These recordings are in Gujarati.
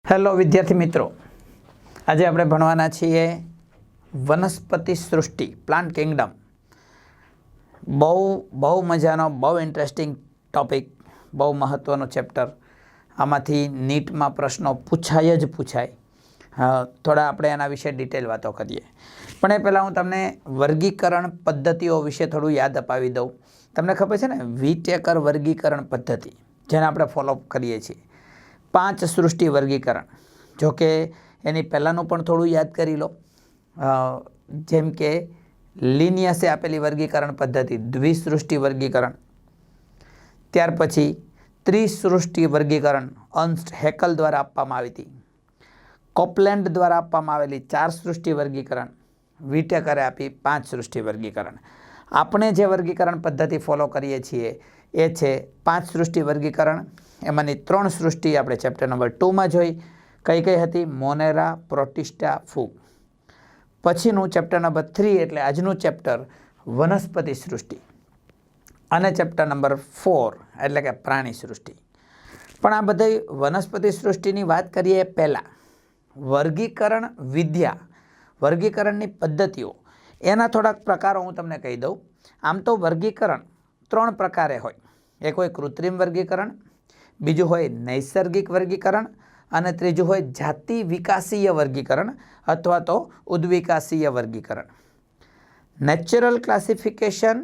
હેલો વિદ્યાર્થી મિત્રો, આજે આપણે ભણવાના છીએ વનસ્પતિ સૃષ્ટિ, પ્લાન્ટ કિંગડમ. બહુ મજાનો, બહુ ઇન્ટરેસ્ટિંગ ટોપિક, બહુ મહત્ત્વનો ચેપ્ટર. આમાંથી નીટમાં પ્રશ્નો પૂછાય જ પૂછાય. થોડા આપણે એના વિશે ડિટેલ વાતો કરીએ. પણ એ પહેલાં હું તમને વર્ગીકરણ પદ્ધતિઓ વિશે થોડું યાદ અપાવી દઉં. તમને ખબર છે ને, વિટેકર વર્ગીકરણ પદ્ધતિ, જેને આપણે ફોલોઅપ કરીએ છીએ. 5 સૃષ્ટિ વર્ગીકરણ. જોકે એની પહેલાંનું પણ થોડું યાદ કરી લો. જેમ કે લિનિયસે આપેલી વર્ગીકરણ પદ્ધતિ દ્વિસૃષ્ટિ વર્ગીકરણ. ત્યાર પછી ત્રિસૃષ્ટિ વર્ગીકરણ અર્ન્સ્ટ હેકલ દ્વારા આપવામાં આવી હતી. કોપલેન્ડ દ્વારા આપવામાં આવેલી 4 સૃષ્ટિ વર્ગીકરણ. વિટેકરે આપી 5 સૃષ્ટિ વર્ગીકરણ. આપણે જે વર્ગીકરણ પદ્ધતિ ફોલો કરીએ છીએ એ છે 5 સૃષ્ટિ વર્ગીકરણ. એમાંની 3 સૃષ્ટિ આપણે ચેપ્ટર નંબર 2માં જોઈ. કઈ કઈ હતી? મોનેરા, પ્રોટિસ્ટા, ફૂગ. પછીનું ચેપ્ટર નંબર 3 એટલે આજનું ચેપ્ટર વનસ્પતિ સૃષ્ટિ. અને ચેપ્ટર નંબર 4 એટલે કે પ્રાણી સૃષ્ટિ. પણ આ બધી વનસ્પતિ સૃષ્ટિની વાત કરીએ પહેલાં વર્ગીકરણ વિદ્યા, વર્ગીકરણની પદ્ધતિઓ, એના થોડાક પ્રકારો હું તમને કહી દઉં. આમ તો વર્ગીકરણ 3 પ્રકારે હોય. એક હોય કૃત્રિમ વર્ગીકરણ, બીજું હોય નૈસર્ગિક વર્ગીકરણ અને ત્રીજું હોય જાતિ વિકાસીય વર્ગીકરણ અથવા તો ઉદ્વિકાસીય વર્ગીકરણ. નેચરલ ક્લાસિફિકેશન,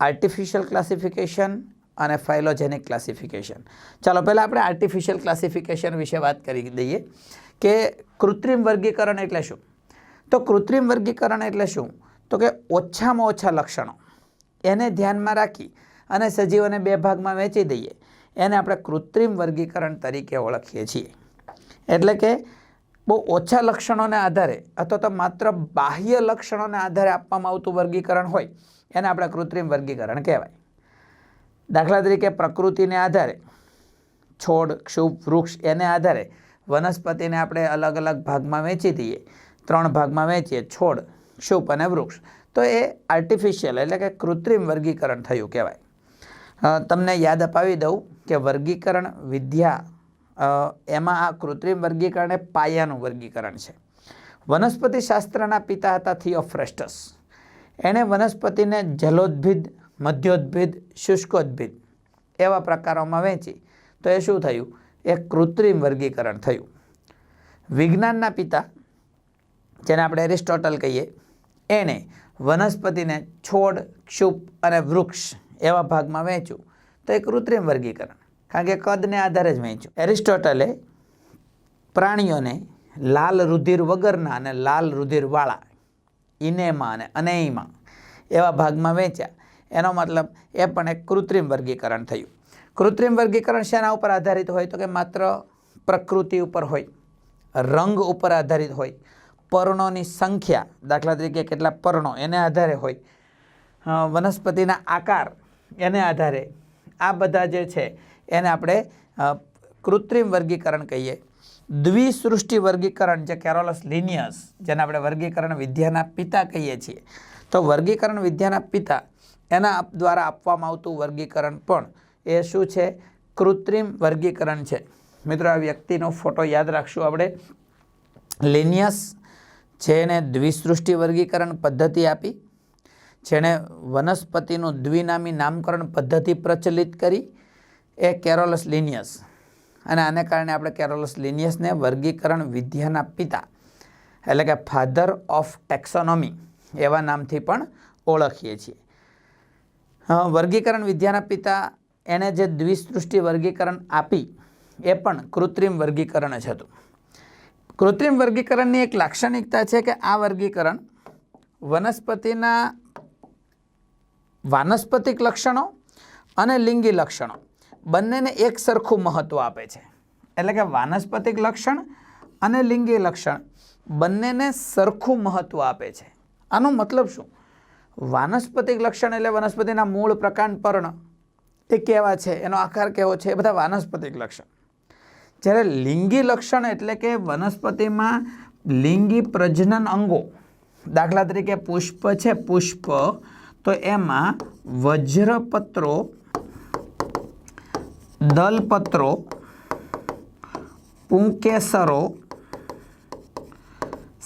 આર્ટિફિશિયલ ક્લાસિફિકેશન અને ફાઇલોજેનિક ક્લાસિફિકેશન. ચાલો પહેલાં આપણે આર્ટિફિશિયલ ક્લાસિફિકેશન વિશે વાત કરી દઈએ કે કૃત્રિમ વર્ગીકરણ એટલે શું. તો કૃત્રિમ વર્ગીકરણ એટલે શું? તો કે ઓછામાં ઓછા લક્ષણો એને ધ્યાનમાં રાખી અને સજીવોને 2 ભાગમાં વહેંચી દઈએ, એને આપણે કૃત્રિમ વર્ગીકરણ તરીકે ઓળખીએ છીએ. એટલે કે બહુ ઓછા લક્ષણોને આધારે અથવા તો માત્ર બાહ્ય લક્ષણોને આધારે આપવામાં આવતું વર્ગીકરણ હોય એને આપણે કૃત્રિમ વર્ગીકરણ કહેવાય. દાખલા તરીકે પ્રકૃતિને આધારે છોડ, ક્ષુપ, વૃક્ષ એને આધારે વનસ્પતિને આપણે અલગ અલગ ભાગમાં વહેંચી દઈએ. 3 ભાગમાં વહેંચીએ, છોડ, ક્ષુપ અને વૃક્ષ. તો એ આર્ટિફિશિયલ એટલે કે કૃત્રિમ વર્ગીકરણ થયું કહેવાય. તમને યાદ અપાવી દઉં કે વર્ગીકરણ વિદ્યા એમાં આ કૃત્રિમ વર્ગીકરણ એ પાયાનું વર્ગીકરણ છે. વનસ્પતિ શાસ્ત્રના પિતા હતા થિયોફ્રેસ્ટસ. એણે વનસ્પતિને જલોદ્ભિદ, મધ્યોદ્ભિદ, શુષ્કોદ્ભિદ એવા પ્રકારોમાં વહેંચી. તો એ શું થયું? એ કૃત્રિમ વર્ગીકરણ થયું. વિજ્ઞાનના પિતા, જેને આપણે એરિસ્ટોટલ કહીએ, એણે વનસ્પતિને છોડ, ક્ષુપ અને વૃક્ષ એવા ભાગમાં વહેંચ્યું. તો એ કૃત્રિમ વર્ગીકરણ, કારણ કે કદને આધારે જ વહેંચ્યું. એરિસ્ટોટલે પ્રાણીઓને લાલ રુધિર વગરના અને લાલ રુધિરવાળા, ઇનેમા અને અનેઇમા એવા ભાગમાં વહેંચ્યા. એનો મતલબ એ પણ એક કૃત્રિમ વર્ગીકરણ થયું. કૃત્રિમ વર્ગીકરણ શેના ઉપર આધારિત હોય? તો કે માત્ર પ્રકૃતિ ઉપર હોય, રંગ ઉપર આધારિત હોય, પર્ણોની સંખ્યા, દાખલા તરીકે કેટલા પર્ણો એને આધારે હોય, વનસ્પતિના આકાર એને આધારે, આ બધા જે છે એને આપણે કૃત્રિમ વર્ગીકરણ કહીએ. દ્વિસૃષ્ટિ વર્ગીકરણ, જે કેરોલસ લિનિયસ, જેને આપણે વર્ગીકરણ વિદ્યાના પિતા કહીએ છીએ. તો વર્ગીકરણ વિદ્યાના પિતા, એના દ્વારા આપવામાં આવતું વર્ગીકરણ પણ એ શું છે? કૃત્રિમ વર્ગીકરણ છે. મિત્રો, આ વ્યક્તિનો ફોટો યાદ રાખશું આપણે. લિનિયસ, જેને દ્વિસૃષ્ટિ વર્ગીકરણ પદ્ધતિ આપી, જેણે વનસ્પતિનું દ્વિનામી નામકરણ પદ્ધતિ પ્રચલિત કરી, એ કેરોલસ લિનિયસ. અને આને કારણે આપણે કેરોલસ લિનિયસને વર્ગીકરણ વિદ્યાના પિતા એટલે કે ફાધર ઓફ ટેક્સોનોમી એવા નામથી પણ ઓળખીએ છીએ. વર્ગીકરણ વિદ્યાના પિતા એણે જે દ્વિસૃષ્ટિ વર્ગીકરણ આપી એ પણ કૃત્રિમ વર્ગીકરણ જ હતું. કૃત્રિમ વર્ગીકરણની એક લાક્ષણિકતા છે કે આ વર્ગીકરણ વનસ્પતિના વાનસ્પતિક લક્ષણો અને લિંગી લક્ષણો બંનેને એક સરખું મહત્ત્વ આપે છે. એટલે કે વાનસ્પતિક લક્ષણ અને લિંગી લક્ષણ બંનેને સરખું મહત્ત્વ આપે છે. આનો મતલબ શું? વાનસ્પતિક લક્ષણ એટલે વનસ્પતિના મૂળ, પ્રકાંડ, પર્ણ એ કેવા છે, એનો આકાર કેવો છે, એ બધા વાનસ્પતિક લક્ષણ. જ્યારે લિંગી લક્ષણ એટલે કે વનસ્પતિમાં લિંગી પ્રજનન અંગો, દાખલા તરીકે પુષ્પ છે, પુષ્પ, તો એમાં વજ્રપત્રો, દલપત્રો, પુંકેસરો,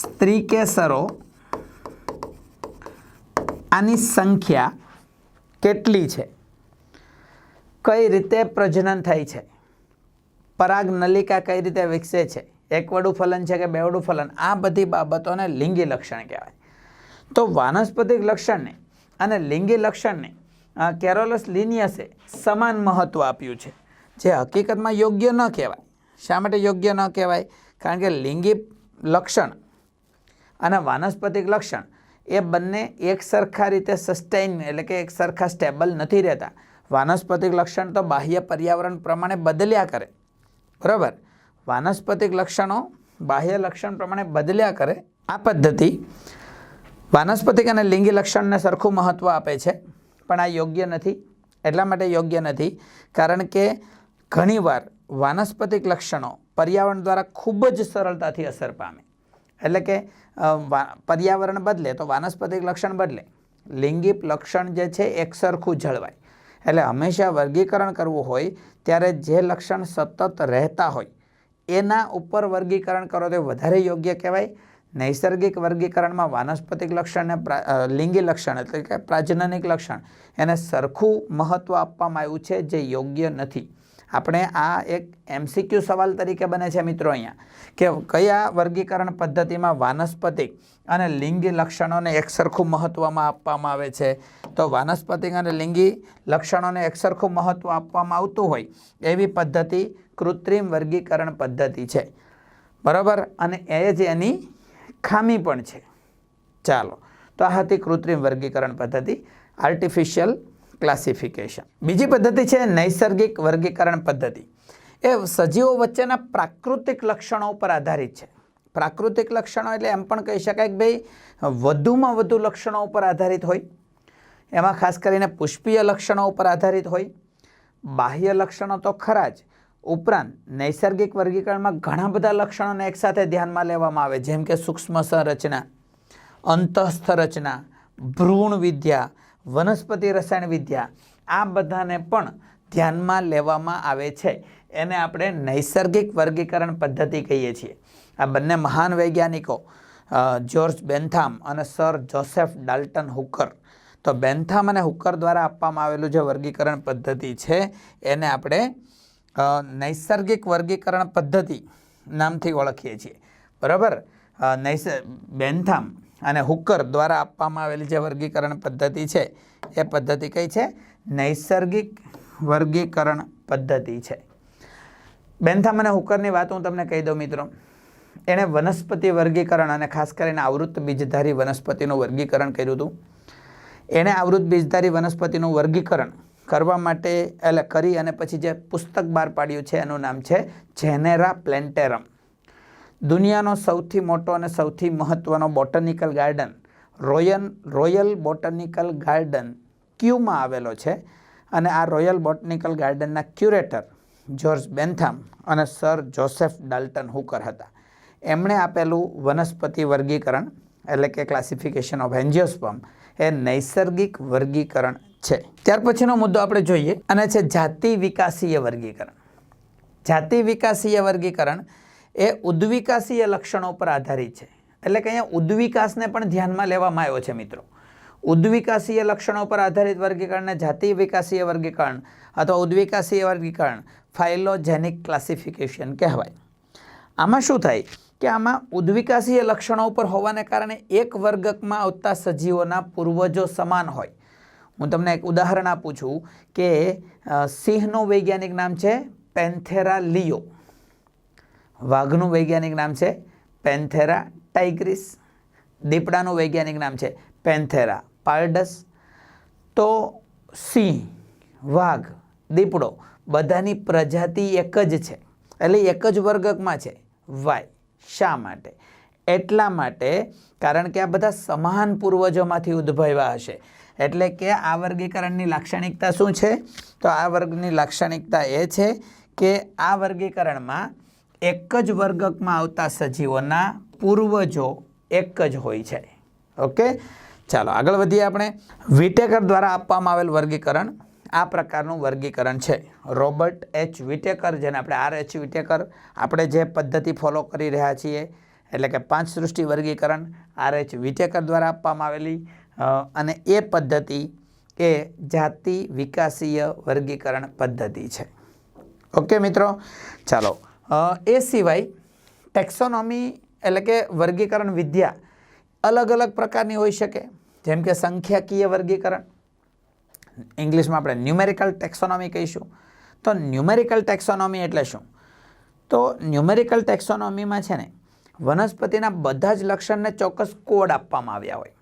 સ્ત્રીકેસરો આની સંખ્યા કેટલી છે, કઈ રીતે પ્રજનન થાય છે, પરાગ નલિકા કઈ રીતે વિકસે છે, એકવડું ફલન છે કે બેવડું ફલન, આ બધી બાબતોને લિંગી લક્ષણ કહેવાય. તો વાનસ્પતિક લક્ષણને અને લિંગી લક્ષણને કેરોલસ લિનિયસે સમાન મહત્વ આપ્યું છે, જે હકીકતમાં યોગ્ય ન કહેવાય. શા માટે યોગ્ય ન કહેવાય? કારણ કે લિંગી લક્ષણ અને વાનસ્પતિક લક્ષણ એ બંને એક સરખા રીતે સસ્ટેઇન એટલે કે એક સરખા સ્ટેબલ નથી રહેતા. વાનસ્પતિક લક્ષણ તો બાહ્ય પર્યાવરણ પ્રમાણે બદલ્યા કરે, બરાબર. વાનસ્પતિક લક્ષણો બાહ્ય લક્ષણ પ્રમાણે બદલ્યા કરે. આ પદ્ધતિ વાનસ્પતિક અને લિંગી લક્ષણને સરખું મહત્વ આપે છે, પણ આ યોગ્ય નથી. એટલા માટે યોગ્ય નથી કારણ કે ઘણીવાર વાનસ્પતિક લક્ષણો પર્યાવરણ દ્વારા ખૂબ જ સરળતાથી અસર પામે. એટલે કે પર્યાવરણ બદલે તો વાનસ્પતિક લક્ષણ બદલે, લિંગી લક્ષણ જે છે એક સરખું જળવાય. એટલે હંમેશા વર્ગીકરણ કરવું હોય ત્યારે જે લક્ષણ સતત રહેતા હોય એના ઉપર વર્ગીકરણ કરો તો વધારે યોગ્ય કહેવાય. નૈસર્ગિક વર્ગીકરણમાં વાનસ્પતિક લક્ષણને લિંગી લક્ષણ એટલે કે પ્રાજનનિક લક્ષણ એને સરખું મહત્વ આપવામાં આવ્યું છે, જે યોગ્ય નથી. આપણે આ એક MCQ સવાલ તરીકે બને છે મિત્રો અહીંયા, કે કયા વર્ગીકરણ પદ્ધતિમાં વાનસ્પતિક અને લિંગી લક્ષણોને એક સરખું મહત્વમાં આપવામાં આવે છે. તો વાનસ્પતિક અને લિંગી લક્ષણોને એક સરખું મહત્વ આપવામાં આવતું હોય એવી પદ્ધતિ કૃત્રિમ વર્ગીકરણ પદ્ધતિ છે, બરાબર. અને એ જ એની ખામી પણ છે. ચાલો, તો આ હતી કૃત્રિમ વર્ગીકરણ પદ્ધતિ, આર્ટિફિશિયલ ક્લાસિફિકેશન. બીજી પદ્ધતિ છે નૈસર્ગિક વર્ગીકરણ પદ્ધતિ. એ સજીવો વચ્ચેના પ્રાકૃતિક લક્ષણો પર આધારિત છે. પ્રાકૃતિક લક્ષણો એટલે એમ પણ કહી શકાય કે ભાઈ વધુમાં વધુ લક્ષણો ઉપર આધારિત હોય. એમાં ખાસ કરીને પુષ્પીય લક્ષણો ઉપર આધારિત હોય. બાહ્ય લક્ષણો તો ખરા જ, ઉપરાંત નૈસર્ગિક વર્ગીકરણમાં ઘણા બધા લક્ષણોને એકસાથે ધ્યાનમાં લેવામાં આવે, જેમ કે સૂક્ષ્મ સંરચના, અંતઃસ્થ રચના, ભ્રૂણ વિદ્યા, વનસ્પતિ રસાયણ વિદ્યા, આ બધાને પણ ધ્યાનમાં લેવામાં આવે છે. એને આપણે નૈસર્ગિક વર્ગીકરણ પદ્ધતિ કહીએ છીએ. આ બંને મહાન વૈજ્ઞાનિકો જ્યોર્જ બેન્થામ અને સર જોસેફ ડાલ્ટન હુકર, તો બેન્થામ અને હુકર દ્વારા આપવામાં આવેલું જે વર્ગીકરણ પદ્ધતિ છે એને આપણે નૈસર્ગિક વર્ગીકરણ પદ્ધતિ નામથી ઓળખીએ છીએ, બરાબર. બેન્થામ અને હુકર દ્વારા આપવામાં આવેલી જે વર્ગીકરણ પદ્ધતિ છે એ પદ્ધતિ કઈ છે? નૈસર્ગિક વર્ગીકરણ પદ્ધતિ છે. બેન્થામ અને હુકરની વાત હું તમને કહી દઉં મિત્રો. એણે વનસ્પતિ વર્ગીકરણ અને ખાસ કરીને આવૃત્ત બીજધારી વનસ્પતિનું વર્ગીકરણ કર્યું હતું. એણે આવૃત્ત બીજધારી વનસ્પતિનું વર્ગીકરણ કરવા માટે એટલે કરી અને પછી જે પુસ્તક બહાર પાડ્યું છે એનું નામ છે જેનેરા પ્લેન્ટેરમ. દુનિયાનો સૌથી મોટો અને સૌથી મહત્ત્વનો botanical garden royal botanical garden ક્યુમાં આવેલો છે. અને આ રોયલ બોટનિકલ ગાર્ડનના ક્યુરેટર જ્યોર્જ બેન્થામ અને સર જોસેફ ડાલ્ટન હુકર હતા. એમણે આપેલું વનસ્પતિ વર્ગીકરણ એટલે કે ક્લાસિફિકેશન ઓફ એન્જિયોસ્પર્મ એ નૈસર્ગિક વર્ગીકરણ છે. ત્યાર પછીનો મુદ્દો આપણે જોઈએ અને છે જાતિ વિકાસીય વર્ગીકરણ. જાતિ વિકાસીય વર્ગીકરણ એ ઉદ્વિકાસીય લક્ષણો પર આધારિત છે. એટલે કે અહીંયા ઉદ્વિકાસને પણ ધ્યાનમાં લેવામાં આવ્યો છે મિત્રો. ઉદ્વિકાસીય લક્ષણો પર આધારિત વર્ગીકરણને જાતિ વિકાસીય વર્ગીકરણ અથવા ઉદ્વિકાસીય વર્ગીકરણ ફાઇલોજેનિક ક્લાસિફિકેશન કહેવાય. આમાં શું થાય કે આમાં ઉદ્વિકાસીય લક્ષણો ઉપર હોવાને કારણે એક વર્ગમાં આવતા સજીવોના પૂર્વજો સમાન હોય. હું તમને એક ઉદાહરણ આપું છું કે સિંહનું વૈજ્ઞાનિક નામ છે પેન્થેરા લિયો, વાઘનું વૈજ્ઞાનિક નામ છે પેન્થેરા ટાઇગ્રિસ, દીપડાનું વૈજ્ઞાનિક નામ છે પેન્થેરા પાર્ડસ. તો સિંહ, વાઘ, દીપડો બધાની પ્રજાતિ એક જ છે, એટલે એક જ વર્ગમાં છે. વાય શા માટે? એટલા માટે કારણ કે આ બધા સમાન પૂર્વજોમાંથી ઉદ્ભવ્યા હશે. એટલે કે આ વર્ગીકરણની લાક્ષણિકતા શું છે? તો આ વર્ગની લાક્ષણિકતા એ છે કે આ વર્ગીકરણમાં એક જ વર્ગમાં આવતા સજીવોના પૂર્વજો એક જ હોય છે. ઓકે, ચાલો આગળ વધીએ આપણે. વિટેકર દ્વારા આપવામાં આવેલ વર્ગીકરણ. આ પ્રકારનું વર્ગીકરણ છે. રોબર્ટ એચ વિટેકર, જેને આપણે R.H. વિટેકર, આપણે જે પદ્ધતિ ફોલો કરી રહ્યા છીએ એટલે કે 5 સૃષ્ટિ વર્ગીકરણ R.H. વિટેકર દ્વારા આપવામાં આવેલી, અને એ પદ્ધતિ એ જાતિ વિકાસીય વર્ગીકરણ પદ્ધતિ છે. ઓકે મિત્રો, ચાલો. એ સિવાય ટેક્સોનોમી એટલે કે વર્ગીકરણ વિદ્યા અલગ અલગ પ્રકારની હોઈ શકે, જેમ કે સંખ્યાકીય વર્ગીકરણ, ઇંગ્લિશમાં આપણે ન્યુમેરિકલ ટેક્સોનોમી કહીશું. તો ન્યુમેરિકલ ટેક્સોનોમી એટલે શું? તો ન્યુમેરિકલ ટેક્સોનોમીમાં છે ને વનસ્પતિના બધા જ લક્ષણને ચોક્કસ કોડ આપવામાં આવ્યા હોય,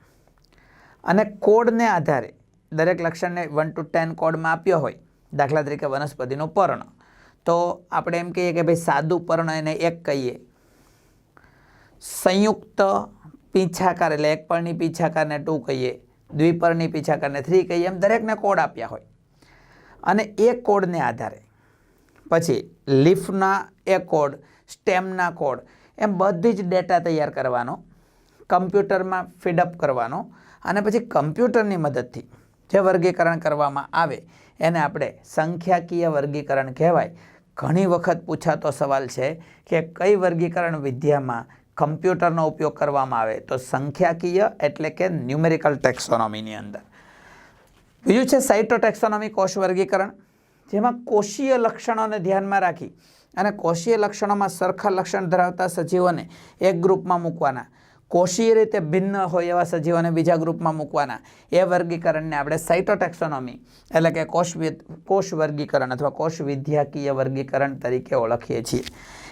અને કોડને આધારે દરેક લક્ષણને 1 to 10 કોડમાં આપ્યો હોય. દાખલા તરીકે વનસ્પતિનું પર્ણ, તો આપણે એમ કહીએ કે ભાઈ સાદું પર્ણ એને 1 કહીએ, સંયુક્ત પીંછાકાર એટલે એક પર્ણી પીંછાકારને 2 કહીએ, દ્વિપર્ણી પીંછાકારને 3 કહીએ, એમ દરેકને કોડ આપ્યા હોય. અને એ કોડને આધારે પછી લીફના એ કોડ, સ્ટેમના કોડ, એમ બધી જ ડેટા તૈયાર કરવાનો, કમ્પ્યુટરમાં ફીડઅપ કરવાનો, અને પછી કમ્પ્યુટરની મદદથી જે વર્ગીકરણ કરવામાં આવે એને આપણે સંખ્યાકીય વર્ગીકરણ કહેવાય. ઘણી વખત પૂછાતો સવાલ છે કે કઈ વર્ગીકરણ વિદ્યામાં કમ્પ્યુટરનો ઉપયોગ કરવામાં આવે, તો સંખ્યાકીય એટલે કે ન્યુમેરિકલ ટેક્સોનોમીની અંદર. બીજું છે સાઇટોટેક્સોનોમી, કોષ વર્ગીકરણ, જેમાં કોષીય લક્ષણોને ધ્યાનમાં રાખી અને કોષીય લક્ષણોમાં સરખા લક્ષણ ધરાવતા સજીવોને એક ગ્રુપમાં મૂકવાના, કોષીય રીતે ભિન્ન હોય એવા સજીવોને બીજા ગ્રુપમાં મૂકવાના. એ વર્ગીકરણને આપણે સાઇટોટેક્સોનોમી એટલે કે કોષ વર્ગીકરણ અથવા કોષ વિદ્યાકીય વર્ગીકરણ તરીકે ઓળખીએ છીએ.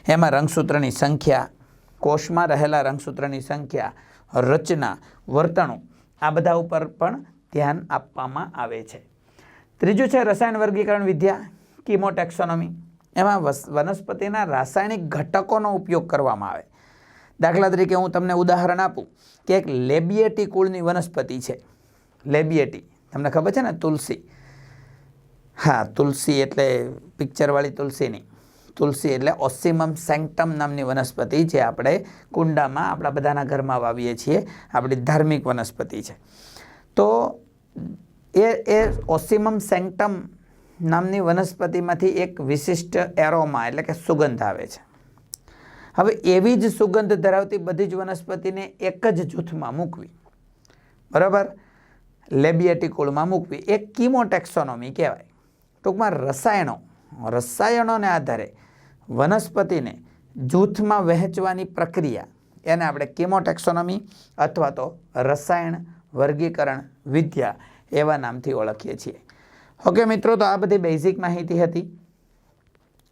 એમાં રંગસૂત્રની સંખ્યા, કોષમાં રહેલા રંગસૂત્રની સંખ્યા, રચના, વર્તણૂક, આ બધા ઉપર પણ ધ્યાન આપવામાં આવે છે. ત્રીજું છે રસાયણ વર્ગીકરણ વિદ્યા, કીમોટેક્સોનોમી. એમાં વનસ્પતિના રાસાયણિક ઘટકોનો ઉપયોગ કરવામાં આવે. દાખલા તરીકે હું તમને ઉદાહરણ આપું કે એક લેબિયેટી કુળની વનસ્પતિ છે. લેબિયેટી તમને ખબર છે ને, તુલસી. હા, તુલસી એટલે પિક્ચરવાળી તુલસી નહીં, તુલસી એટલે ઓસિમમ સેન્ક્ટમ નામની વનસ્પતિ, જે આપણે કુંડામાં આપણા બધાના ઘરમાં વાવીએ છીએ, આપણી ધાર્મિક વનસ્પતિ છે. તો એ ઓસિમમ સેન્ક્ટમ નામની વનસ્પતિમાંથી એક વિશિષ્ટ એરોમા એટલે કે સુગંધ આવે છે. હવે એવી જ સુગંધ ધરાવતી બધી જ વનસ્પતિને એક જ જૂથમાં મૂકવી, બરાબર, લેબિયેટી કુળમાં મૂકવી, એ કીમોટેક્સોનોમી કહેવાય. ટૂંકમાં રસાયણોને આધારે વનસ્પતિને જૂથમાં વહેંચવાની પ્રક્રિયા, એને આપણે કીમોટેક્સોનોમી અથવા તો રસાયણ વર્ગીકરણ વિદ્યા એવા નામથી ઓળખીએ છીએ. ઓકે મિત્રો, તો આ બધી બેઝિક માહિતી હતી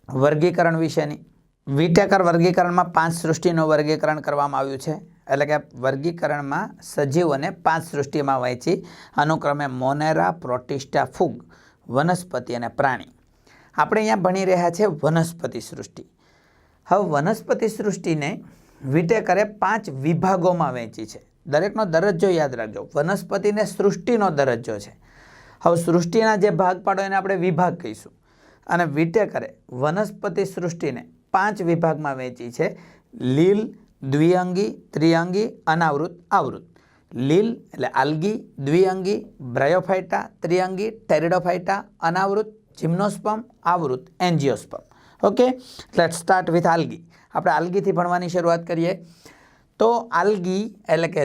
વર્ગીકરણ વિશેની. વિટેકર વર્ગીકરણમાં 5 સૃષ્ટિનું વર્ગીકરણ કરવામાં આવ્યું છે. એટલે કે વર્ગીકરણમાં સજીવોને 5 સૃષ્ટિમાં વહેંચી, અનુક્રમે મોનેરા, પ્રોટિસ્ટા, ફૂગ, વનસ્પતિ અને પ્રાણી. આપણે અહીંયા ભણી રહ્યા છે વનસ્પતિ સૃષ્ટિ. હવે વનસ્પતિ સૃષ્ટિને વિટેકરે 5 વિભાગોમાં વહેંચી છે. દરેકનો દરજ્જો યાદ રાખજો. વનસ્પતિને સૃષ્ટિનો દરજ્જો છે. હવે સૃષ્ટિના જે ભાગ પાડો એને આપણે વિભાગ કહીશું. અને વિટેકરે વનસ્પતિ સૃષ્ટિને 5 વિભાગમાં વહેંચી છે: લીલ, દ્વિઅંગી, ત્રિઅંગી, અનાવૃત, આવૃત. લીલ એટલે આલ્ગી, દ્વિઅંગી બ્રાયોફાઇટા, ત્રિઅંગી ટેરિડોફાઇટા, અનાવૃત જિમ્નોસ્પર્મ, આવૃત angiosperm. Okay, let's start with algae. આપણે આલ્ગીથી ભણવાની શરૂઆત કરીએ. તો આલ્ગી એટલે કે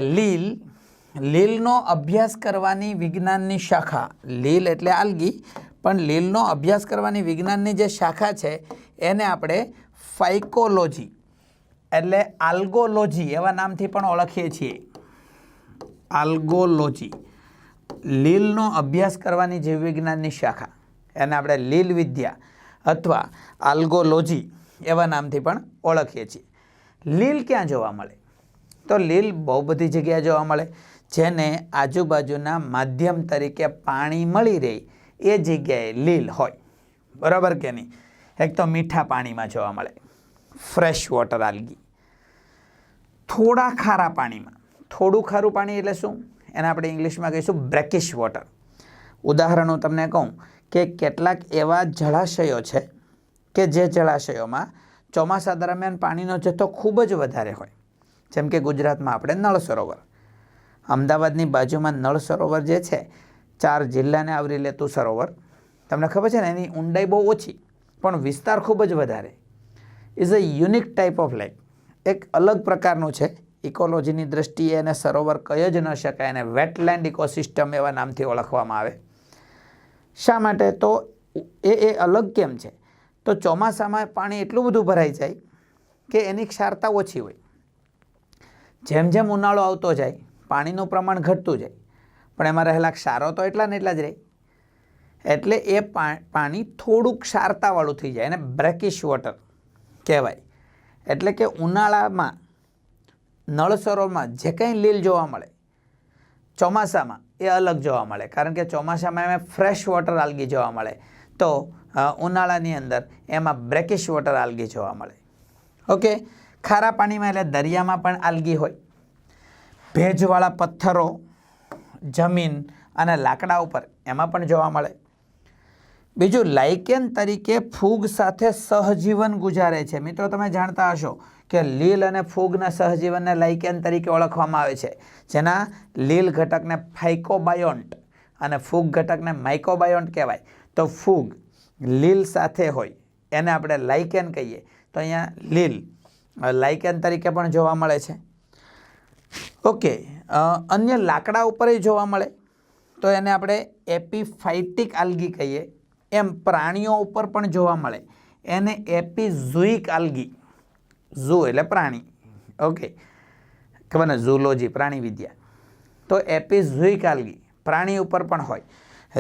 લીલનો અભ્યાસ કરવાની વિજ્ઞાનની શાખા, લીલ એટલે આલ્ગી, પણ લીલનો અભ્યાસ કરવાની વિજ્ઞાનની જે શાખા છે એને આપણે ફાઇકોલોજી એટલે આલ્ગોલોજી એવા નામથી પણ ઓળખીએ છીએ. આલ્ગોલોજી, લીલનો અભ્યાસ કરવાની જીવવિજ્ઞાનની શાખા, એને આપણે લીલ વિદ્યા અથવા આલ્ગોલોજી એવા નામથી પણ ઓળખીએ છીએ. લીલ ક્યાં જોવા મળે? તો લીલ બહુ બધી જગ્યાએ જોવા મળે. જેને આજુબાજુના માધ્યમ તરીકે પાણી મળી રહે એ જગ્યાએ લીલ હોય, બરાબર કે નહીં? એક તો મીઠા પાણીમાં જોવા મળે, ફ્રેશ વોટર આલ્ગી. થોડા ખારા પાણીમાં, થોડું ખારું પાણી એટલે શું? એને આપણે ઇંગ્લિશમાં કહીશું બ્રેકિશ વોટર. ઉદાહરણ હું તમને કહું કે કેટલાક એવા જળાશયો છે કે જે જળાશયોમાં ચોમાસા દરમિયાન પાણીનો જથ્થો ખૂબ જ વધારે હોય. જેમ કે ગુજરાતમાં આપણે નળ સરોવર, અમદાવાદની બાજુમાં નળ સરોવર જે છે 4 જિલ્લાને આવરી લેતું સરોવર, તમને ખબર છે ને, એની ઊંડાઈ બહુ ઓછી પણ વિસ્તાર ખૂબ જ વધારે. Is a unique type of lake. એક અલગ પ્રકારનું છે. ઇકોલોજીની દ્રષ્ટિએ એને સરોવર કહી જ ન શકાય, અને વેટલેન્ડ ઇકોસિસ્ટમ એવા નામથી ઓળખવામાં આવે. શા માટે? તો એ અલગ કેમ છે? તો ચોમાસામાં પાણી એટલું બધું ભરાઈ જાય કે એની ક્ષારતા ઓછી હોય. જેમ જેમ ઉનાળો આવતો જાય પાણીનું પ્રમાણ ઘટતું જાય, પણ એમાં રહેલા ક્ષારો તો એટલા ને એટલા જ રહે. એટલે એ પાણી થોડુંક ક્ષારતાવાળું થઈ જાય, એને બ્રેકિશ વોટર કહેવાય. એટલે કે ઉનાળામાં નળ સરોવરમાં જે કંઈ લીલ જોવા મળે, ચોમાસામાં એ અલગ જોવા મળે, કારણ કે ચોમાસામાં એમાં ફ્રેશ વોટર આલ્ગી જોવા મળે, તો ઉનાળાની અંદર એમાં બ્રેકિશ વોટર આલ્ગી જોવા મળે. ઓકે, ખારા પાણીમાં એટલે દરિયામાં પણ આલ્ગી હોય. ભેજવાળા પથ્થરો, જમીન અને લાકડા ઉપર એમાં પણ જોવા મળે. બીજું, લાઇકેન તરીકે ફૂગ સાથે સહજીવન ગુજારે છે. મિત્રો, તમે જાણતા હશો કે લીલ અને ફૂગના સહજીવનને લાઇકેન તરીકે ઓળખવામાં આવે છે, જેના લીલ ઘટકને ફાઇકોબાયોન્ટ અને ફૂગ ઘટકને માઇકોબાયોન્ટ કહેવાય. તો ફૂગ લીલ સાથે હોય એને આપણે લાઇકેન કહીએ. તો અહીંયા લીલ લાઇકેન તરીકે પણ જોવા મળે છે. ઓકે, અન્ય લાકડા ઉપર જોવા મળે તો એને આપણે એપીફાઇટિક આલ્ગી કહીએ. એમ પ્રાણીઓ ઉપર પણ જોવા મળે, એને એપીઝુઇક આલ્ગી. ઝૂ એટલે પ્રાણી. ઓકે, ખબર ને, ઝૂલોજી પ્રાણી વિદ્યા. તો એપીઝુઇક આલ્ગી પ્રાણી ઉપર પણ હોય.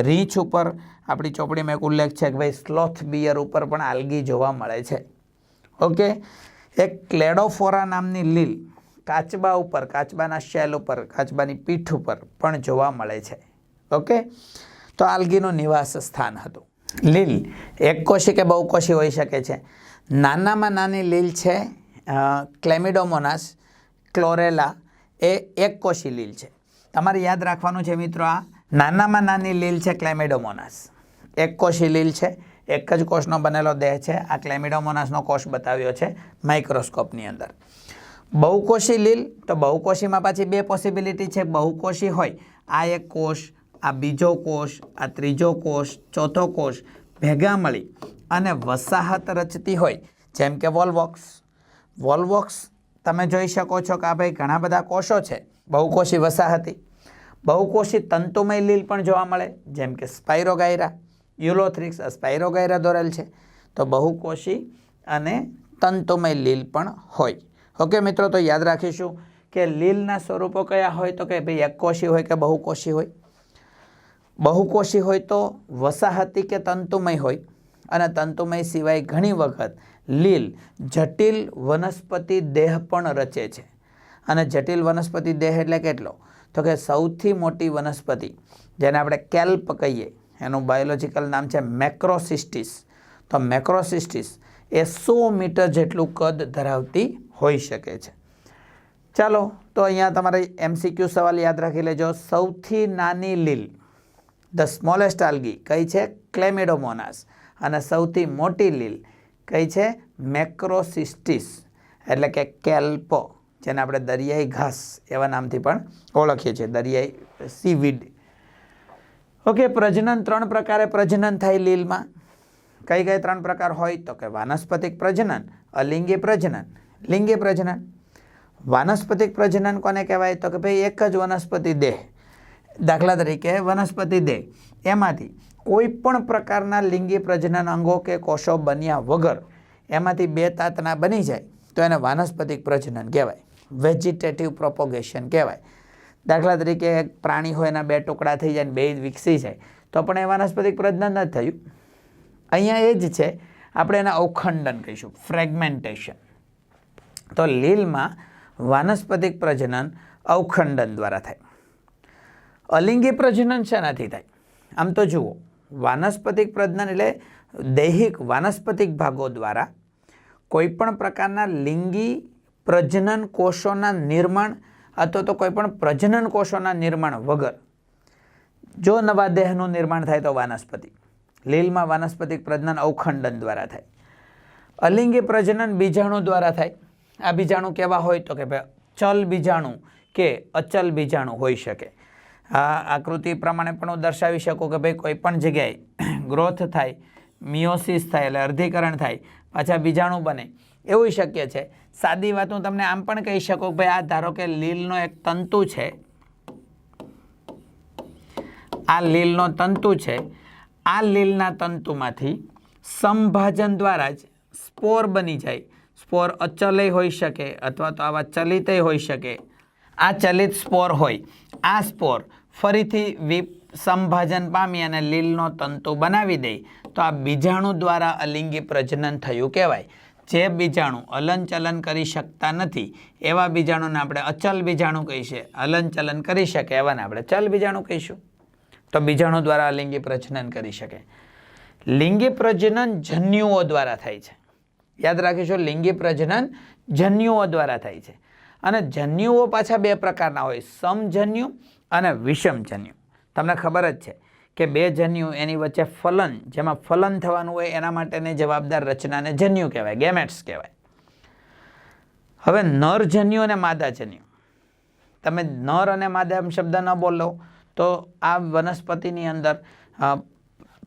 રીંછ ઉપર આપણી ચોપડીમાં એક ઉલ્લેખ છે કે ભાઈ સ્લોથ બિયર ઉપર પણ આલ્ગી જોવા મળે છે. ઓકે, એક ક્લેડોફોરા નામની લીલ કાચબા ઉપર, કાચબાના શેલ ઉપર, કાચબાની પીઠ ઉપર પણ જોવા મળે છે. ઓકે, તો આલ્ગીનું નિવાસ સ્થાન હતું. લીલ એકકોષી કે બહુકોષી હોઈ શકે છે. નાનામાં નાની લીલ છે ક્લેમિડોમોનાસ ક્લોરેલા, એ એકકોષી લીલ છે. તમારે યાદ રાખવાનું છે મિત્રો, આ નાનામાં નાની લીલ છે ક્લેમિડોમોનાસ, એકકોષી લીલ છે, એક જ કોષનો બનેલો દેહ છે. આ ક્લેમિડોમોનાસનો કોષ બતાવ્યો છે માઇક્રોસ્કોપની અંદર. બહુકોષી લીલ, તો બહુકોષીમાં પાછી બે પોસિબિલિટી છે. બહુકોષી હોય, આ એક કોષ, આ બીજો કોષ, આ ત્રીજો કોષ, ચોથો કોષ ભેગા મળી અને વસાહત રચતી હોય, જેમ કે વોલ્વોક્સ. વોલ્વોક્સ તમે જોઈ શકો છો કે આ ભાઈ ઘણા બધા કોષો છે, બહુકોષી વસાહતી. બહુકોષી તંતુમય લીલ પણ જોવા મળે, જેમ કે સ્પાઇરોગાયરા, યુલોથ્રિક્સ, સ્પાઇરોગાયરા દોરેલ છે. તો બહુકોષી અને તંતુમય લીલ પણ હોય. ઓકે મિત્રો, તો યાદ રાખીશું કે લીલના સ્વરૂપો કયા હોય, તો કે ભાઈ એકકોષી હોય કે બહુકોષી હોય. બહુકોષી હોય તો વસાહતી કે તંતુમય હોય, અને તંતુમય સિવાય ઘણી વખત લીલ જટિલ વનસ્પતિ દેહ પણ રચે છે. અને જટિલ વનસ્પતિ દેહ એટલે કેટલો? તો કે સૌથી મોટી વનસ્પતિ જેને આપણે કેલ્પ કહીએ, એનું બાયોલોજિકલ નામ છે મેક્રોસિસ્ટિસ. તો મેક્રોસિસ્ટિસ એ 100 મીટર જેટલું કદ ધરાવતી હોઈ શકે છે. ચાલો, તો અહીંયા તમારે MCQ સવાલ યાદ રાખી લેજો. સૌથી નાની લીલ, ધ સ્મોલેસ્ટ આલ્ગી કઈ છે? ક્લેમિડોમોનાસ. અને સૌથી મોટી લીલ કઈ છે? મેક્રોસિસ્ટિસ, એટલે કે કેલ્પો, જેને આપણે દરિયાઈ ઘાસ એવા નામથી પણ ઓળખીએ છીએ, દરિયાઈ સીવીડ. ઓકે, પ્રજનન 3 પ્રકારે પ્રજનન થાય લીલમાં. કઈ કઈ 3 પ્રકાર હોય? તો કે વાનસ્પતિક પ્રજનન, અલિંગી પ્રજનન, લિંગી પ્રજનન. વાનસ્પતિક પ્રજનન કોને કહેવાય? તો કે ભાઈ એક જ વનસ્પતિ દેહ, દાખલા તરીકે વનસ્પતિ દેહ, એમાંથી કોઈ પણ પ્રકારના લિંગી પ્રજનન અંગો કે કોષો બન્યા વગર એમાંથી 2 તાતના બની જાય તો એને વાનસ્પતિક પ્રજનન કહેવાય, વેજીટેટિવ પ્રોપોગેશન કહેવાય. દાખલા તરીકે એક પ્રાણી હોય, એના 2 ટુકડા થઈ જાય, 2 વિકસી જાય, તો પણ એ વાનસ્પતિક પ્રજનન નથી થયું. અહીંયા એ જ છે, આપણે એને અવખંડન કહીશું, ફ્રેગમેન્ટેશન. તો લીલમાં વાનસ્પતિક પ્રજનન અવખંડન દ્વારા થાય. અલિંગી પ્રજનન શેનાથી થાય? આમ તો જુઓ, વાનસ્પતિક પ્રજનન એટલે દૈહિક વાનસ્પતિક ભાગો દ્વારા કોઈ પણ પ્રકારના લિંગી પ્રજનન કોષોના નિર્માણ અથવા તો કોઈ પણ પ્રજનન કોષોના નિર્માણ વગર જો નવા દેહનું નિર્માણ થાય તો વાનસ્પતિ. લીલમાં વાનસ્પતિક પ્રજનન અવખંડન દ્વારા થાય. અલિંગી પ્રજનન બીજાણુ દ્વારા થાય. આ બીજાણુ કેવા હોય? તો કે ભાઈ ચલ બીજાણુ કે અચલ બીજાણુ હોઈ શકે. આ આકૃતિ પ્રમાણે પણ હું દર્શાવી શકું કે ભાઈ કોઈ પણ જગ્યાએ ગ્રોથ થાય, મિયોસિસ થાય એટલે અર્ધીકરણ થાય, પાછા બીજાણુ બને, એવું શક્ય છે. સાદી વાત હું તમને આમ પણ કહી શકું કે ભાઈ આ ધારો કે લીલનો એક તંતુ છે, આ લીલનો તંતુ છે, આ લીલના તંતુમાંથી સમભાજન દ્વારા જ સ્પોર બની જાય. સ્પોર અચલય હોઈ શકે અથવા તો આવા ચલિતય હોઈ શકે. આ ચલિત સ્પોર હોય, આ સ્પોર ફરીથી સમભાજન પામી અને લીલનો તંતુ બનાવી દે તો આ બીજાણુ દ્વારા અલિંગી પ્રજનન થયું કહેવાય. જે બીજાણુ હલનચલન કરી શકતા નથી એવા બીજાણુને આપણે અચલ બીજાણુ કહીશું. હલનચલન કરી શકે એવાને આપણે ચલ બીજાણુ કહીશું. તો બીજાણુ દ્વારા અલિંગી પ્રજનન કરી શકે. લિંગી પ્રજનન જન્યુઓ દ્વારા થાય છે. યાદ રાખીશું, લિંગી પ્રજનન જન્યુઓ દ્વારા થાય છે. અને જન્યુઓ પાછા બે પ્રકારના હોય, સમજન્યુ અને વિષમજન્યુ. તમને ખબર જ છે કે બે જન્યુ એની વચ્ચે ફલન, જેમાં ફલન થવાનું હોય એના માટેની જવાબદાર રચનાને જન્યુ કહેવાય, ગેમેટ્સ કહેવાય. હવે નરજન્યુ અને માદાજન્યુ, તમે નર અને માદા એમ શબ્દ ન બોલો તો આ વનસ્પતિની અંદર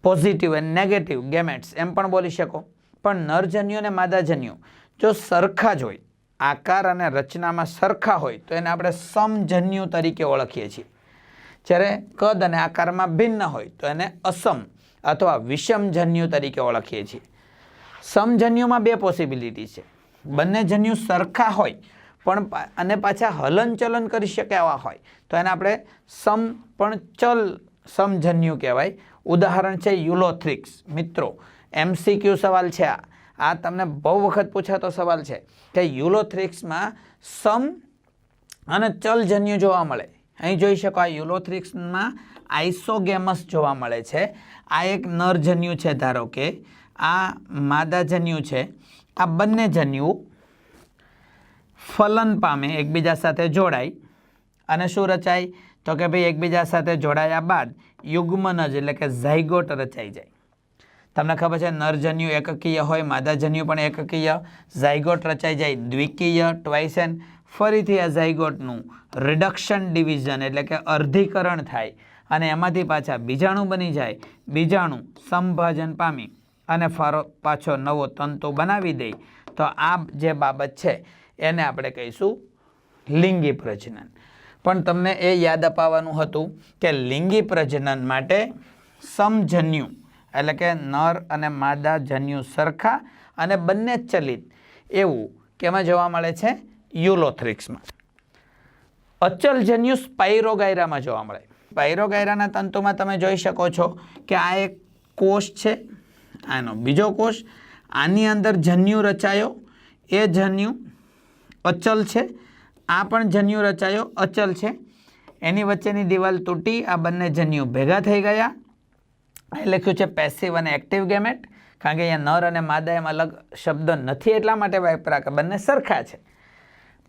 પોઝિટિવ અને નેગેટિવ ગેમેટ્સ એમ પણ બોલી શકો. પણ નરજન્યુ અને માદાજન્યુ જો સરખા જ હોય, આકાર અને રચનામાં સરખા હોય તો એને આપણે સમજન્યુ તરીકે ઓળખીએ છીએ. જ્યારે કદ અને આકારમાં ભિન્ન હોય તો એને અસમ અથવા વિષમજન્યુ તરીકે ઓળખીએ છીએ. સમજન્યુમાં બે પોસિબિલિટી છે. બંને જન્યુ સરખા હોય પણ અને પાછા હલનચલન કરી શકે એવા હોય તો એને આપણે સમ પણ ચલ સમજન્યુ કહેવાય. ઉદાહરણ છે યુલોથ્રિક્સ. મિત્રો, MCQ સવાલ છે આ તમને બહુ વખત પૂછાતો સવાલ છે કે યુલોથ્રિક્સમાં સમ અને ચલજન્યુ જોવા મળે. અહીં જોઈ શકો, આ યુલોથ્રિક્સમાં આઇસોગેમસ જોવા મળે છે. આ એક નરજન્યુ છે, ધારો કે આ માદાજન્યુ છે. આ બંને જન્યુ ફલન પામે, એકબીજા સાથે જોડાય અને શું રચાય તો કે ભાઈ એકબીજા સાથે જોડાયા બાદ યુગ્મનજ એટલે કે ઝાયગોટ રચાઈ જાય. તમને ખબર છે નરજન્યુ એકકીય હોય, માદાજન્યુ પણ એકકીય. ઝાયગોટ રચાઈ જાય દ્વિકીય, ટ્વાઇસેન. ફરીથી આ ઝાયગોટનું રિડક્શન ડિવિઝન એટલે કે અર્ધીકરણ થાય અને એમાંથી પાછા બીજાણુ બની જાય. બીજાણુ સંભાજન પામી અને પાછો નવો તંતુ બનાવી દે તો આ જે બાબત છે એને આપણે કહીશું લિંગી પ્રજનન. પણ તમને એ યાદ અપાવવાનું હતું કે લિંગી પ્રજનન માટે સમજન્યુ એટલે કે નર અને માદા જન્યુ સરખા અને બંને ચલિત એવું કેમાં જોવા મળે છે? યુલોથ્રિક્સમાં. અચલ જન્યુ સ્પાઇરોગાયરામાં જોવા મળે. સ્પાઇરોગાયરાના તંતુમાં તમે જોઈ શકો છો કે આ એક કોષ છે, આનો બીજો કોષ, આની અંદર જન્યુ રચાયો, એ જન્યુ અચલ છે, આ પણ જન્યુ રચાયો અચલ છે. એની વચ્ચેની દિવાલ તૂટી આ બંને જન્યુ ભેગા થઈ ગયા. અહીં લખ્યું છે પેસિવ અને એક્ટિવ ગેમેટ, કારણ કે અહીંયા નર અને માદા એમ અલગ શબ્દ નથી એટલા માટે વાપરા કે બંને સરખા છે.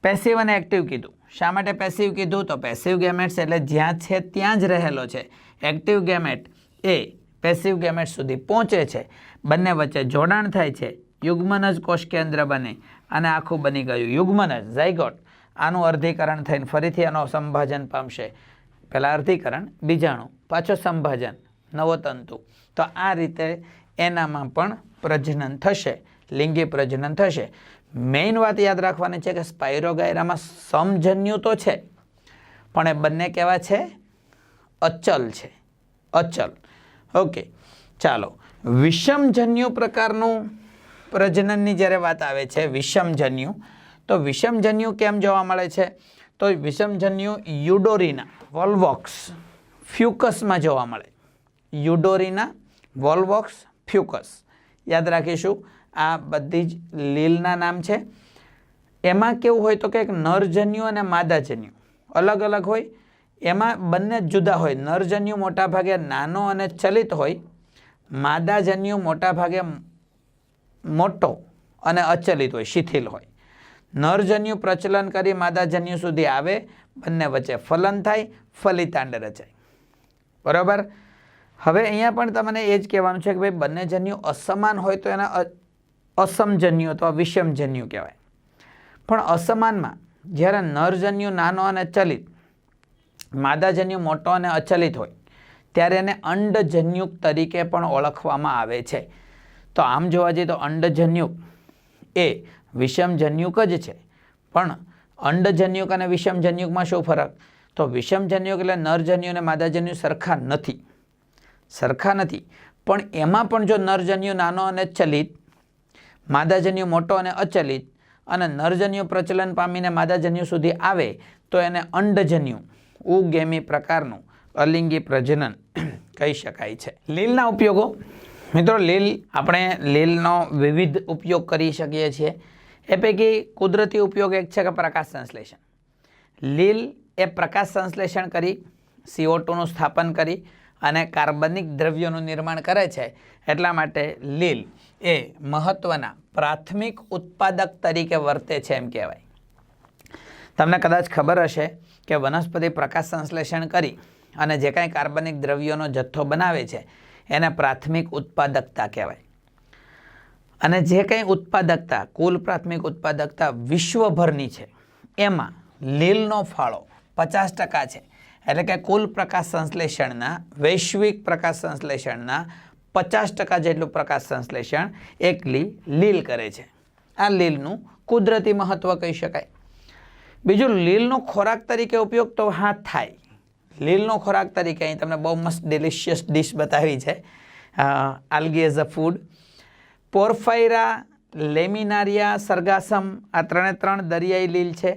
પેસિવ અને એક્ટિવ કીધું. શા માટે પેસિવ કીધું? તો પેસિવ ગેમેટ્સ એટલે જ્યાં છે ત્યાં જ રહેલો છે. એક્ટિવ ગેમેટ એ પેસિવ ગેમેટ સુધી પહોંચે છે, બંને વચ્ચે જોડાણ થાય છે, યુગ્મનજ કોષ કેન્દ્ર બને અને આખું બની ગયું યુગ્મનજ ઝાયગોટ. આનું અર્ધીકરણ થઈને ફરીથી આનો સંભાજન પામશે. પહેલાં અર્ધીકરણ, બીજાણુ, પાછો સંભાજન, નવો તંતુ. તો આ રીતે એનામાં પણ પ્રજનન થશે, લિંગી પ્રજનન થશે. મેઇન વાત યાદ રાખવાની છે કે સ્પાઇરોગાયરામાં સમજન્યુ તો છે પણ એ બંને કેવા છે? અચલ છે, અચલ. ઓકે, ચાલો. વિષમજન્યુ પ્રકારનું પ્રજનનની જ્યારે વાત આવે છે, વિષમજન્યુ, તો વિષમજન્યુ કેમ જોવા મળે છે? તો વિષમજન્યુ યુડોરીના વોલ્વોક્સ ફ્યુકસમાં જોવા મળે. યુડોરીના વોલ્વોક્સ ફ્યુકસ યાદ રાખીશું. આ બધી જ લીલના નામ છે. એમાં કેવું હોય તો કે એક નરજન્યુ અને માદાજન્યુ અલગ અલગ હોય. એમાં બંને જુદા હોય. નરજન્યુ મોટા ભાગે નાનો અને ચલિત હોય, માદાજન્યુ મોટા ભાગે મોટો અને અચલિત હોય, શિથિલ હોય. નરજન્યુ પ્રચલન કરી માદાજન્યુ સુધી આવે, બંને વચ્ચે ફલન થાય, ફલિતાંડ રચાય. બરાબર. હવે અહીંયા પણ તમને એ જ કહેવાનું છે કે ભાઈ બંને જન્યુ અસમાન હોય તો એના અસમજન્યુ અથવા વિષમજન્યુ કહેવાય. પણ અસમાનમાં જ્યારે નરજન્યુ નાનો અને ચલિત, માદાજન્યુ મોટો અને અચલિત હોય, ત્યારે એને અંડજન્યુક તરીકે પણ ઓળખવામાં આવે છે. તો આમ જોવા જઈએ તો અંડજન્યુક એ વિષમજન્યુક જ છે, પણ અંડજન્યુક અને વિષમજન્યુકમાં શું ફરક? તો વિષમજન્યુક એટલે નરજન્યુ અને માદાજન્યુ સરખા નથી, પણ એમાં પણ જો નરજન્યુ નાનો અને ચલિત, માદાજન્યુ મોટો અને અચલિત, અને નરજન્યુ પ્રચલન પામીને માદાજન્યુ સુધી આવે તો એને અંડજન્યુ ઉગેમી પ્રકારનું અલિંગી પ્રજનન કહી શકાય છે. લીલના ઉપયોગો મિત્રો, આપણે લીલનો વિવિધ ઉપયોગ કરી શકીએ છીએ. એ પૈકી કુદરતી ઉપયોગ એક છે કે પ્રકાશ સંશ્લેષણ. લીલ એ પ્રકાશ સંશ્લેષણ કરી CO2 નું સ્થાપન કરી અને કાર્બનિક દ્રવ્યોનું નિર્માણ કરે છે. એટલા માટે લીલ એ મહત્વના પ્રાથમિક ઉત્પાદક તરીકે વર્તે છે એમ કહેવાય. તમને કદાચ ખબર હશે કે વનસ્પતિ પ્રકાશ સંશ્લેષણ કરી અને જે કાંઈ કાર્બનિક દ્રવ્યોનો જથ્થો બનાવે છે એને પ્રાથમિક ઉત્પાદકતા કહેવાય. અને જે કંઈ ઉત્પાદકતા, કુલ પ્રાથમિક ઉત્પાદકતા વિશ્વભરની છે, એમાં લીલનો ફાળો 50% છે. એટલે કે કુલ પ્રકાશ સંશ્લેષણના, વૈશ્વિક પ્રકાશ સંશ્લેષણના 50% જેટલું પ્રકાશ સંશ્લેષણ એકલી લીલ કરે છે. આ લીલનું કુદરતી મહત્વ કહી શકાય. બીજું, લીલનો ખોરાક તરીકે ઉપયોગ તો થાય. લીલનો ખોરાક તરીકે અહીં તમને બહુ મસ્ત ડિલિશિયસ ડિશ બતાવી છે, આલ્ગી એઝ અ ફૂડ. પોર્ફાયરા, લેમિનારિયા, સરગાસમ, આ 3 દરિયાઈ લીલ છે.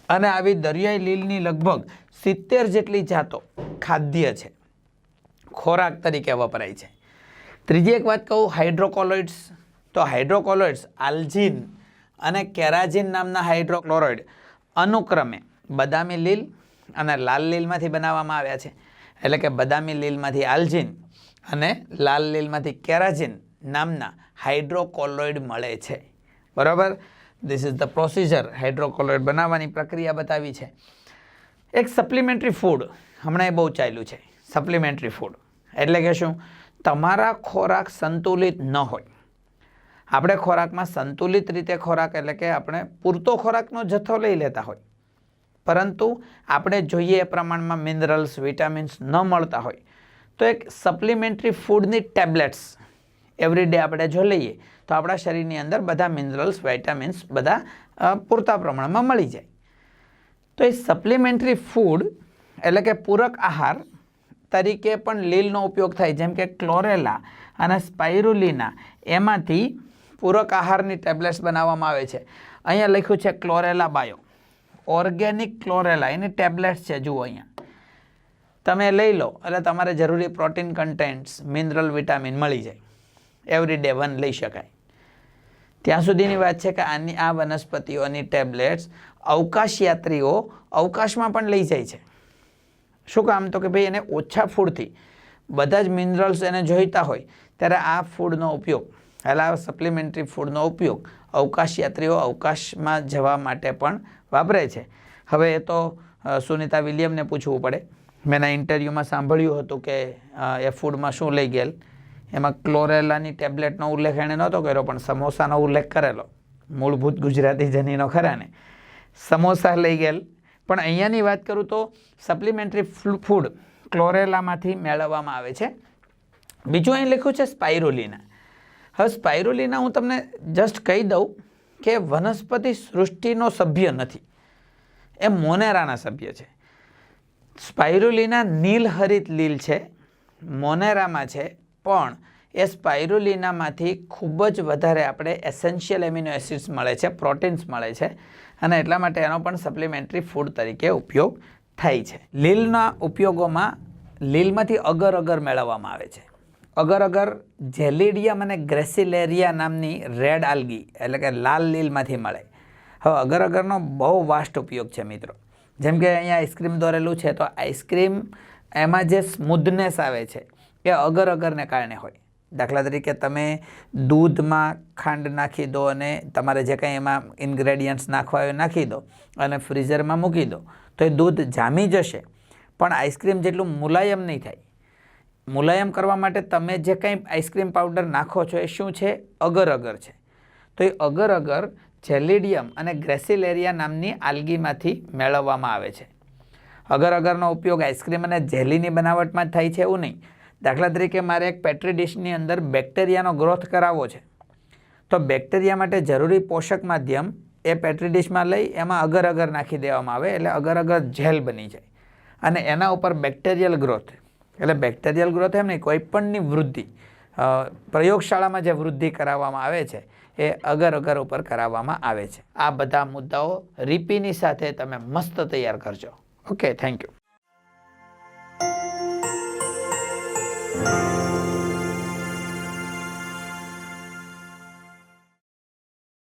અને આવી દરિયાઈ લીલની લગભગ 70 જેટલી જાતો ખાદ્ય છે, ખોરાક તરીકે વપરાય છે. ત્રીજી એક વાત કહું, હાઇડ્રોકોલોઇડ્સ. તો હાઇડ્રોકોલોઇડ્સ આલ્જીન અને કેરાજીન નામના હાઇડ્રોક્લોરાઇડ અનુક્રમે બદામી લીલ અને લાલ લીલમાંથી બનાવવામાં આવ્યા છે. એટલે કે બદામી લીલમાંથી આલ્જીન અને લાલ લીલમાંથી કેરાજીન નામના હાઇડ્રોકોલોઇડ મળે છે. બરાબર, ધીસ ઇઝ ધ પ્રોસિજર. હાઇડ્રોકોલોઇડ બનાવવાની પ્રક્રિયા બતાવી છે. એક સપ્લિમેન્ટરી ફૂડ હમણાં એ બહુ ચાલ્યું છે. સપ્લિમેન્ટરી ફૂડ એટલે કે શું? તમારા ખોરાક સંતુલિત ન હોય. આપણે ખોરાકમાં સંતુલિત રીતે ખોરાક એટલે કે આપણે પૂરતો ખોરાકનો જથ્થો લઈ લેતા હોય, પરંતુ આપણે જોઈએ એ પ્રમાણમાં મિનરલ્સ, વિટામિન્સ ન મળતા હોય, તો એક સપ્લિમેન્ટરી ફૂડની ટેબ્લેટ્સ એવરીડે આપણે જો લઈએ તો આપણા શરીરની અંદર બધા મિનરલ્સ, વિટામિન્સ બધા પૂરતા પ્રમાણમાં મળી જાય. તો એ સપ્લિમેન્ટરી ફૂડ એટલે કે પૂરક આહાર તરીકે પણ લીલનો ઉપયોગ થાય. જેમ કે ક્લોરેલા અને સ્પાઇરુલિના, એમાંથી પૂરક આહારની ટેબ્લેટ્સ બનાવવામાં આવે છે. અહીંયા લખ્યું છે ક્લોરેલા બાયો, ઓર્ગેનિક ક્લોરેલા, એની ટેબ્લેટ્સ છે. જુઓ અહીંયા તમે લઈ લો એટલે તમારે જરૂરી પ્રોટીન કન્ટેન્ટ્સ, મિનરલ, વિટામિન મળી જાય. એવરીડે 1 લઈ શકાય. ત્યાં સુધીની વાત છે કે આ વનસ્પતિઓની ટેબ્લેટ્સ અવકાશયાત્રીઓ અવકાશમાં પણ લઈ જાય છે. શું કામ? તો કે ભાઈ એને ઓછા ફૂડથી બધા જ મિનરલ્સ એને જોઈતા હોય ત્યારે આ ફૂડનો ઉપયોગ, એટલે આ સપ્લિમેન્ટરી ફૂડનો ઉપયોગ અવકાશયાત્રીઓ અવકાશમાં જવા માટે પણ વાપરે છે. હવે એ તો સુનિતા વિલિયમને પૂછવું પડે. મેં એના ઇન્ટરવ્યૂમાં સાંભળ્યું હતું કે એ ફૂડમાં શું લઈ ગયેલ. એમાં ક્લોરેલાની ટેબ્લેટનો ઉલ્લેખ એણે નહોતો કર્યો, પણ સમોસાનો ઉલ્લેખ કરેલો. મૂળભૂત ગુજરાતી જનીનો ખરા ને, સમોસા લઈ ગયેલ. પણ અહીંયાની વાત કરું તો સપ્લિમેન્ટરી ફૂડ ક્લોરેલામાંથી મેળવવામાં આવે છે. બીજું અહીં લખ્યું છે સ્પાઇરુલિના. હવે સ્પાઇરુલિના હું તમને જસ્ટ કહી દઉં કે વનસ્પતિ સૃષ્ટિનો સભ્ય નથી, એ મોનેરાના સભ્ય છે. સ્પાઇરુલિના નીલહરિત લીલ છે, મોનેરામાં છે, પણ એ સ્પાઇરુલિનામાંથી ખૂબ જ વધારે આપણે એસેન્શિયલ એમિનો એસિડ્સ મળે છે, પ્રોટીન્સ મળે છે, અને એટલા માટે એનો પણ સપ્લિમેન્ટરી ફૂડ તરીકે ઉપયોગ થાય છે. લીલના ઉપયોગોમાં લીલમાંથી અગર અગર મેળવવામાં આવે છે. અગર અગર જેલિડિયમ અને ગ્રેસિલેરિયા નામની રેડ આલ્ગી એટલે કે લાલ લીલમાંથી મળે. હવે અગર અગરનો બહુ વાસ્ટ ઉપયોગ છે મિત્રો. જેમ કે અહીંયા આઈસ્ક્રીમ દોરેલું છે, તો આઈસ્ક્રીમ એમાં જે સ્મૂધનેસ આવે છે એ અગર અગરને કારણે હોય. દાખલા તરીકે તમે દૂધમાં ખાંડ નાખી દો અને તમારે જે કંઈ એમાં ઇન્ગ્રેડિયન્ટ્સ નાખવા હોય નાખી દો અને ફ્રીઝરમાં મૂકી દો, તો એ દૂધ જામી જશે, પણ આઈસ્ક્રીમ જેટલું મુલાયમ નહીં થાય. મુલાયમ કરવા માટે તમે જે કંઈ આઈસ્ક્રીમ પાવડર નાખો છો એ શું છે? અગર અગર છે. તો એ અગર અગર જેલિડિયમ અને ગ્રેસિલેરિયા નામની આલ્ગીમાંથી મેળવવામાં આવે છે. અગર અગરનો ઉપયોગ આઈસ્ક્રીમ અને જેલીની બનાવટમાં જ થાય છે એવું નહીં. દાખલા તરીકે મારે એક પેટ્રી ડિશની અંદર બેક્ટેરિયાનો ગ્રોથ કરાવવો છે, તો બેક્ટેરિયા માટે જરૂરી પોષક માધ્યમ એ પેટ્રી ડિશમાં લઈ એમાં અગર અગર નાખી દેવામાં આવે એટલે અગર અગર જેલ બની જાય અને એના ઉપર બેક્ટેરિયલ ગ્રોથ, એટલે બેક્ટેરિયલ ગ્રોથ એમ નહીં, કોઈ પણની વૃદ્ધિ પ્રયોગશાળામાં જે વૃદ્ધિ કરાવવામાં આવે છે એ અગર અગર ઉપર કરાવવામાં આવે છે. આ બધા મુદ્દાઓ રીપીની સાથે તમે મસ્ત તૈયાર કરજો. Okay, thank you.